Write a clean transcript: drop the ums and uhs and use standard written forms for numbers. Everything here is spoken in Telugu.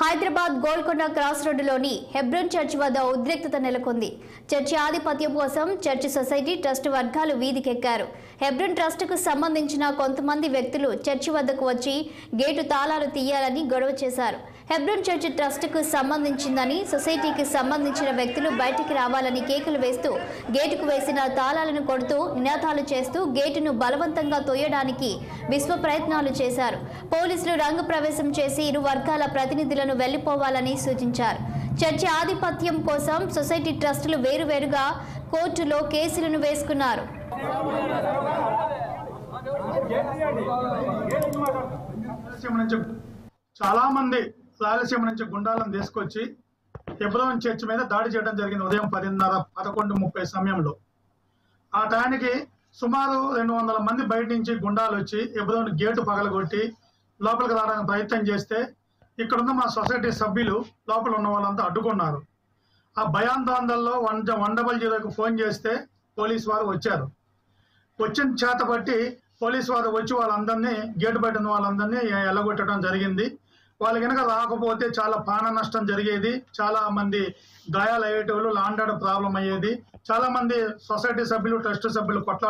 హైదరాబాద్ గోల్కొండ క్రాస్ రోడ్డులోని హెబ్రోన్ చర్చ్ వద్ద ఉద్రిక్తత నెలకొంది. చర్చి ఆధిపత్యం కోసం చర్చి సొసైటీ ట్రస్ట్ వర్గాలు వీధికెక్కారు. హెబ్రోన్ ట్రస్టుకు సంబంధించిన కొంతమంది వ్యక్తులు చర్చి వద్దకు వచ్చి గేటు తాళాలు తీయాలని గొడవ చేశారు. హెబ్రోన్ చర్చ్ ట్రస్టుకు సంబంధించిందని, సొసైటీకి సంబంధించిన వ్యక్తులు బయటికి రావాలని కేకలు వేస్తూ గేటుకు వేసిన తాళాలను కొడుతూ నినాదాలు చేస్తూ గేటును బలవంతంగా తోయడానికి విశ్వ ప్రయత్నాలు చేశారు. పోలీసులు రంగ ప్రవేశం చేసి ఇరు వర్గాల ప్రతినిధులను వెళ్లిపోవాలని సూచించారు. చర్చి ఆధిపత్యం కోసం సొసైటీ ట్రస్టులు వేరువేరుగా కోర్టులో కేసులను వేసుకున్నారు. చాలా మంది రాయలసీమ నుంచి గుండాలను తీసుకొచ్చి హెబ్రోన్ చర్చ్ మీద దాడి చేయడం జరిగింది. ఉదయం 10:30, 11:30 సమయంలో. ఆ టైంకి సుమారు 200 మంది బయట నుంచి గుండాలు వచ్చి హెబ్రోన్ గేటు పగలగొట్టి లోపలికి రావడానికి ప్రయత్నం చేస్తే ఇక్కడున్న మా సొసైటీ సభ్యులు లోపల ఉన్న వాళ్ళంతా అడ్డుకున్నారు. ఆ భయాందోళనలో 100కు ఫోన్ చేస్తే పోలీసు వారు వచ్చారు. వచ్చిన చేత బట్టి పోలీసు వారు వచ్చి వాళ్ళందరినీ, గేటు బయట ఉన్న వాళ్ళందరినీ ఎల్లగొట్టడం జరిగింది. వాళ్ళు కనుక రాకపోతే చాలా ప్రాణ నష్టం జరిగేది, చాలా మంది గాయాలు అయ్యేటోళ్ళు, లాండ్ ఆర్డర్ ప్రాబ్లం అయ్యేది, చాలా మంది సొసైటీ సభ్యులు, ట్రస్ట్ సభ్యులు కొట్లా